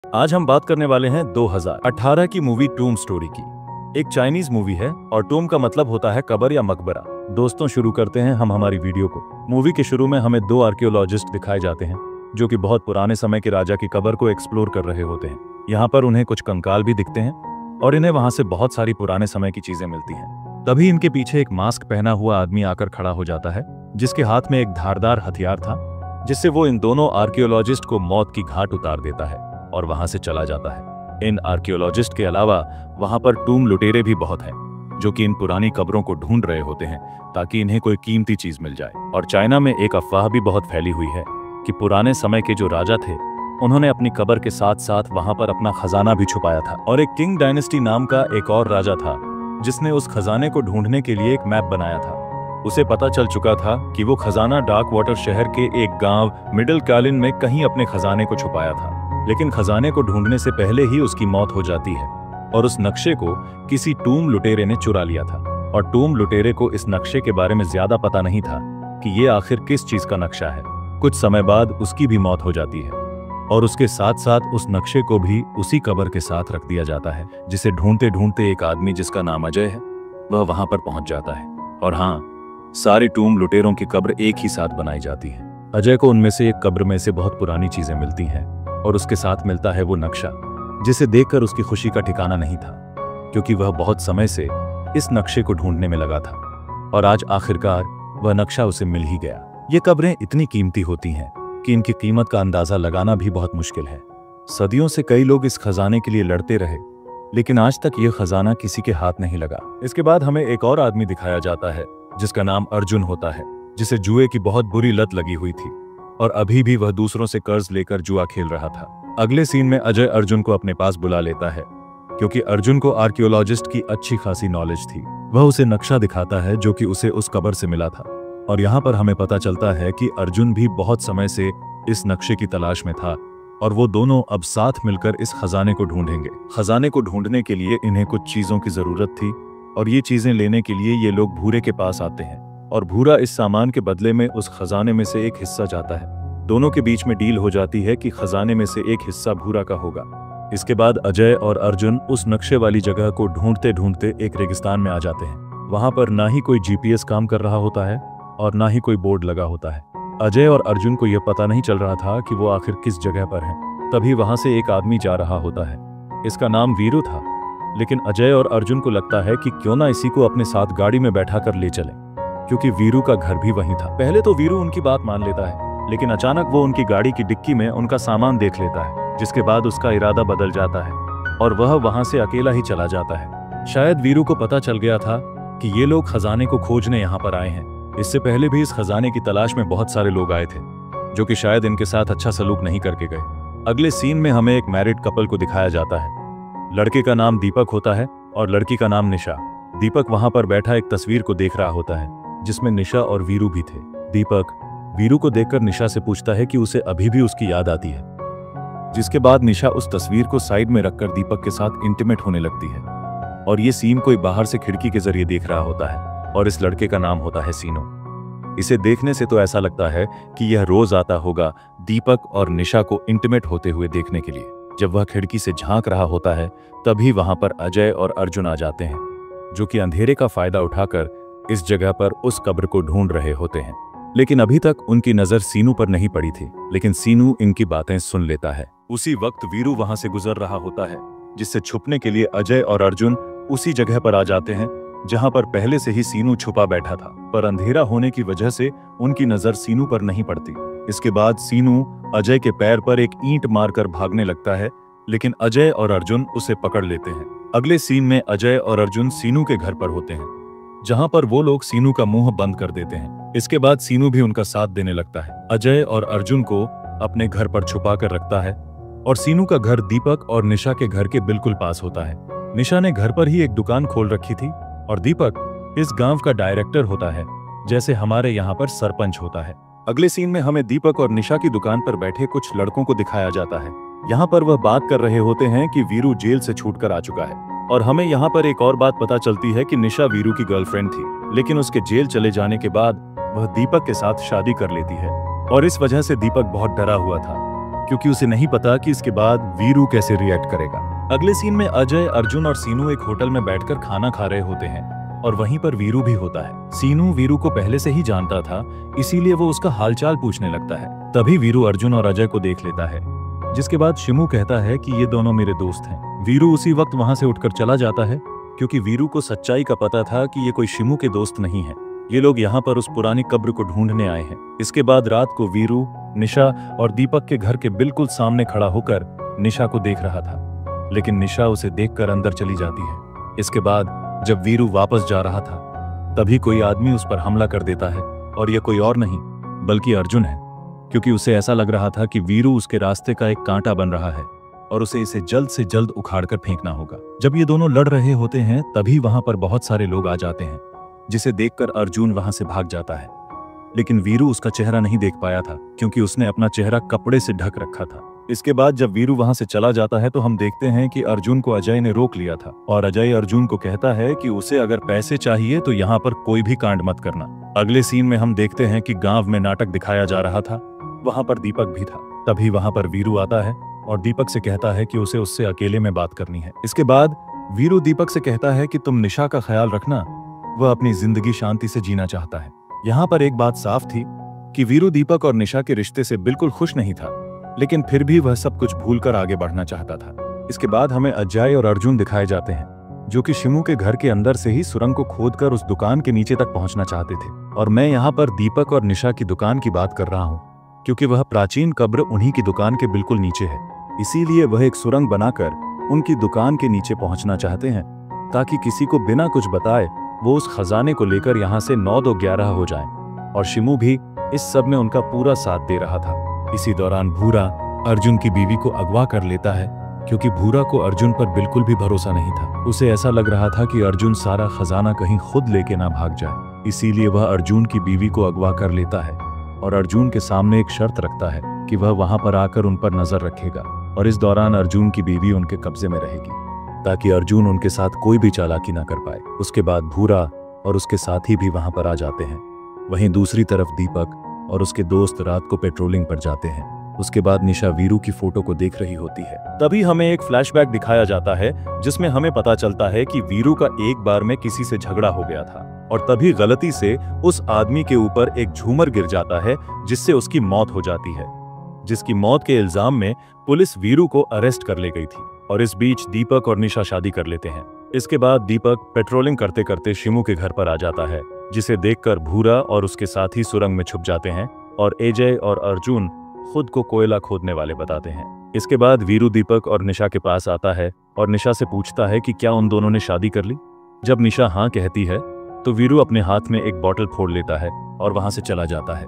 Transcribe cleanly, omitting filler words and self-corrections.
आज हम बात करने वाले हैं 2018 की मूवी टूम स्टोरी की। एक चाइनीज मूवी है और टूम का मतलब होता है कब्र या मकबरा। दोस्तों, शुरू करते हैं हम हमारी वीडियो को। मूवी के शुरू में हमें दो आर्कियोलॉजिस्ट दिखाए जाते हैं जो कि बहुत पुराने समय के राजा की कब्र को एक्सप्लोर कर रहे होते हैं। यहाँ पर उन्हें कुछ कंकाल भी दिखते हैं और इन्हें वहां से बहुत सारी पुराने समय की चीजें मिलती हैं। तभी इनके पीछे एक मास्क पहना हुआ आदमी आकर खड़ा हो जाता है जिसके हाथ में एक धारदार हथियार था, जिससे वो इन दोनों आर्कियोलॉजिस्ट को मौत की घाट उतार देता है और वहां से चला जाता है। इन आर्कियोलॉजिस्ट के अलावा वहां पर टूम लुटेरे भी बहुत हैं जो कि इन पुरानी कब्रों को ढूंढ रहे होते हैं ताकि इन्हें कोई कीमती चीज मिल जाए। और चाइना में एक अफवाह भी बहुत फैली हुई है कि पुराने समय के जो राजा थे उन्होंने अपनी कब्र के साथ साथ वहां पर अपना खजाना भी छुपाया था। और एक किंग डायनेस्टी नाम का एक और राजा था जिसने उस खजाने को ढूंढने के लिए एक मैप बनाया था। उसे पता चल चुका था कि वो खजाना डार्क वाटर शहर के एक गांव मिडिल कालिन में कहीं अपने खजाने को छुपाया था, लेकिन खजाने को ढूंढने से पहले ही उसकी मौत हो जाती है और उस नक्शे को किसी टूम लुटेरे ने चुरा लिया था। और टूम लुटेरे को इस नक्शे के बारे में ज्यादा पता नहीं था कि ये आखिर किस चीज का नक्शा है। कुछ समय बाद उसकी भी मौत हो जाती है और उसके साथ साथ उस नक्शे को भी उसी कब्र के साथ रख दिया जाता है, जिसे ढूंढते ढूंढते एक आदमी जिसका नाम अजय है वह वहां पर पहुंच जाता है। और हाँ, सारी टूम लुटेरों की कब्र एक ही साथ बनाई जाती है। अजय को उनमें से एक कब्र में से बहुत पुरानी चीजें मिलती हैं और उसके साथ मिलता है वो नक्शा, जिसे देखकर उसकी खुशी का ठिकाना नहीं था क्योंकि वह बहुत समय से इस नक्शे को ढूंढने में लगा था और आज आखिरकार वह नक्शा उसे मिल ही गया। ये कब्रें इतनी कीमती होती हैं कि इनकी कीमत का अंदाजा लगाना भी बहुत मुश्किल है। सदियों से कई लोग इस खजाने के लिए लड़ते रहे, लेकिन आज तक यह खजाना किसी के हाथ नहीं लगा। इसके बाद हमें एक और आदमी दिखाया जाता है जिसका नाम अर्जुन होता है, जिसे जुए की बहुत बुरी लत लगी हुई थी और अभी भी वह दूसरों से कर्ज लेकर जुआ खेल रहा था। अगले सीन में अजय अर्जुन को अपने पास बुला लेता है क्योंकि अर्जुन को आर्कियोलॉजिस्ट की अच्छी खासी नॉलेज थी। वह उसे नक्शा दिखाता है जो कि उसे उस कब्र से मिला था और यहाँ पर हमें पता चलता है कि अर्जुन भी बहुत समय से इस नक्शे की तलाश में था और वो दोनों अब साथ मिलकर इस खजाने को ढूंढेंगे। खजाने को ढूंढने के लिए इन्हें कुछ चीजों की जरूरत थी और ये चीजें लेने के लिए ये लोग भूरे के पास आते हैं और भूरा इस सामान के बदले में उस खजाने में से एक हिस्सा चाहता है। दोनों के बीच में डील हो जाती है कि खजाने में से एक हिस्सा भूरा का होगा। इसके बाद अजय और अर्जुन उस नक्शे वाली जगह को ढूंढते ढूंढते एक रेगिस्तान में आ जाते हैं। वहां पर ना ही कोई जीपीएस काम कर रहा होता है और ना ही कोई बोर्ड लगा होता है। अजय और अर्जुन को यह पता नहीं चल रहा था कि वो आखिर किस जगह पर हैं। तभी वहां से एक आदमी जा रहा होता है। इसका नाम वीरू था, लेकिन अजय और अर्जुन को लगता है कि क्यों ना इसी को अपने साथ गाड़ी में बैठा कर ले चले, क्योंकि वीरू का घर भी वहीं था। पहले तो वीरू उनकी बात मान लेता है, लेकिन अचानक वो उनकी गाड़ी की डिक्की में उनका सामान देख लेता है, जिसके बाद उसका इरादा बदल जाता है और वह वहां से अकेला ही चला जाता है। शायद वीरू को पता चल गया था कि ये लोग खजाने को खोजने यहाँ पर आए हैं। इससे पहले भी इस खजाने की तलाश में बहुत सारे लोग आए थे जो कि शायद इनके साथ अच्छा सलूक नहीं करके गए। अगले सीन में हमें एक मैरिड कपल को दिखाया जाता है। लड़के का नाम दीपक होता है और लड़की का नाम निशा। दीपक वहां पर बैठा एक तस्वीर को देख रहा होता है जिसमें निशा और वीरू भी थे। दीपक वीरू को देखकर निशा से पूछता है कि उसे अभी भी उसकी याद आती है, जिसके बाद निशा उस तस्वीर को साइड में रखकर दीपक के साथ इंटीमेट होने लगती है और ये सीन कोई बाहर से खिड़की के जरिए देख रहा होता है और इस लड़के का नाम होता है सीनो। इसे देखने से तो ऐसा लगता है कि यह रोज आता होगा दीपक और निशा को इंटीमेट होते हुए देखने के लिए। जब वह खिड़की से झांक रहा होता है तभी वहां पर अजय और अर्जुन आ जाते हैं जो कि अंधेरे का फायदा उठाकर इस जगह पर उस कब्र को ढूंढ रहे होते हैं। लेकिन अभी तक उनकी नजर सीनू पर नहीं पड़ी थी, लेकिन सीनू इनकी बातें सुन लेता है। उसी वक्त वीरू वहां से गुजर रहा होता है, जिससे छुपने के लिए अजय और अर्जुन उसी जगह पर आ जाते हैं जहां पर पहले से ही सीनू छुपा बैठा था, पर अंधेरा होने की वजह से उनकी नजर सीनू पर नहीं पड़ती। इसके बाद सीनू अजय के पैर पर एक ईंट मारकर भागने लगता है, लेकिन अजय और अर्जुन उसे पकड़ लेते हैं। अगले सीन में अजय और अर्जुन सीनू के घर पर होते हैं, जहां पर वो लोग सीनू का मुंह बंद कर देते हैं। इसके बाद सीनू भी उनका साथ देने लगता है। अजय और अर्जुन को अपने घर पर छुपा कर रखता है और सीनू का घर दीपक और निशा के घर के बिल्कुल पास होता है। निशा ने घर पर ही एक दुकान खोल रखी थी और दीपक इस गांव का डायरेक्टर होता है, जैसे हमारे यहाँ पर सरपंच होता है। अगले सीन में हमें दीपक और निशा की दुकान पर बैठे कुछ लड़कों को दिखाया जाता है। यहाँ पर वह बात कर रहे होते हैं कि वीरू जेल से छूटकर आ चुका है और हमें यहाँ पर एक और बात पता चलती है कि निशा वीरू की गर्लफ्रेंड थी, लेकिन उसके जेल चले जाने के बाद वह दीपक के साथ शादी कर लेती है और इस वजह से दीपक बहुत डरा हुआ था क्योंकि उसे नहीं पता कि इसके बाद वीरू कैसे रिएक्ट करेगा। अगले सीन में अजय, अर्जुन और सीनू एक होटल में बैठकर खाना खा रहे होते हैं और वहीं पर वीरू भी होता है। सीनू वीरू को पहले से ही जानता था, इसीलिए वो उसका हालचाल पूछने लगता है। तभी वीरू अर्जुन और अजय को देख लेता है, जिसके बाद शिमू कहता है कि ये दोनों मेरे दोस्त हैं। वीरू उसी वक्त वहां से उठकर चला जाता है, क्योंकि वीरू को सच्चाई का पता था कि ये कोई शिमू के दोस्त नहीं है। ये लोग यहाँ पर उस पुरानी कब्र को ढूंढने आए हैं। इसके बाद रात को वीरू निशा और दीपक के घर के बिल्कुल सामने खड़ा होकर निशा को देख रहा था, लेकिन निशा उसे देखकर अंदर चली जाती है। इसके बाद जब वीरू वापस जा रहा था, तभी कोई आदमी उस पर हमला कर देता है, और यह कोई और नहीं बल्कि अर्जुन है, क्योंकि उसे ऐसा लग रहा था कि वीरू उसके रास्ते का एक कांटा बन रहा है और उसे इसे जल्द से जल्द उखाड़कर फेंकना होगा। जब ये दोनों लड़ रहे होते हैं, तभी वहां पर बहुत सारे लोग आ जाते हैं, जिसे देखकर अर्जुन वहां से भाग जाता है। लेकिन वीरू उसका चेहरा नहीं देख पाया था, क्योंकि उसने अपना चेहरा कपड़े से ढक रखा था। इसके बाद जब वीरू वहां से चला जाता है, तो हम देखते हैं कि अर्जुन को अजय ने रोक लिया था, और अजय अर्जुन को कहता है कि उसे अगर पैसे चाहिए तो यहाँ पर कोई भी कांड मत करना। अगले सीन में हम देखते हैं कि गांव में नाटक दिखाया जा रहा था, वहां पर दीपक भी था। तभी वहां पर वीरू आता है और दीपक से कहता है कि उसे उससे अकेले में बात करनी है। इसके बाद वीरू दीपक से कहता है कि तुम निशा का ख्याल रखना, वह अपनी जिंदगी शांति से जीना चाहता है। यहाँ पर एक बात साफ थी कि वीरू दीपक और निशा के रिश्ते से बिल्कुल खुश नहीं था, लेकिन फिर भी वह सब कुछ भूलकर आगे बढ़ना चाहता था। इसके बाद हमें अजय और अर्जुन दिखाए जाते हैं, जो कि शिमू के घर के अंदर से ही सुरंग को खोदकर उस दुकान के नीचे तक पहुंचना चाहते थे। और मैं यहाँ पर दीपक और निशा की दुकान की बात कर रहा हूँ, क्योंकि वह प्राचीन कब्र उन्हीं की दुकान के बिल्कुल नीचे है। इसीलिए वह एक सुरंग बनाकर उनकी दुकान के नीचे पहुंचना चाहते हैं, ताकि किसी को बिना कुछ बताए वो उस खजाने को लेकर यहाँ से 9-2-11 हो जाएं। और शिमू भी इस सब में उनका पूरा साथ दे रहा था। इसी दौरान भूरा अर्जुन की बीवी को अगवा कर लेता है, क्योंकि भूरा को अर्जुन पर बिल्कुल भी भरोसा नहीं था। उसे ऐसा लग रहा था कि अर्जुन सारा खजाना कहीं खुद लेके ना भाग जाए। इसीलिए वह अर्जुन की बीवी को अगवा कर लेता है और अर्जुन के सामने एक शर्त रखता है कि वह वहां पर आकर उन पर नजर रखेगा, और इस दौरान अर्जुन की बीवी उनके कब्जे में रहेगी, ताकि अर्जुन उनके साथ कोई भी चालाकी ना कर पाए। उसके बाद भूरा और उसके साथी भी वहां पर आ जाते हैं। वहीं दूसरी तरफ दीपक और उसके दोस्त रात को पेट्रोलिंग पर जाते हैं। उसके बाद निशा वीरू की फोटो को देख रही होती है। तभी हमें एक फ्लैशबैक दिखाया जाता है, जिसमें हमें पता चलता है कि वीरू का एक बार में किसी से झगड़ा हो गया था, और तभी गलती से उस आदमी के ऊपर एक झूमर गिर जाता है, जिससे उसकी मौत हो जाती है, जिसकी मौत के इल्जाम में पुलिस वीरू को अरेस्ट कर ले गई थी। और इस बीच दीपक और निशा शादी कर लेते हैं। इसके बाद दीपक पेट्रोलिंग करते करते शिमू के घर पर आ जाता है, जिसे देखकर भूरा और उसके साथी सुरंग में छुप जाते हैं, और अजय और अर्जुन खुद को कोयला खोदने वाले बताते हैं। इसके बाद वीरू दीपक और निशा के पास आता है और निशा से पूछता है कि क्या उन दोनों ने शादी कर ली। जब निशा हाँ कहती है, तो वीरू अपने हाथ में एक बॉटल फोड़ लेता है और वहां से चला जाता है।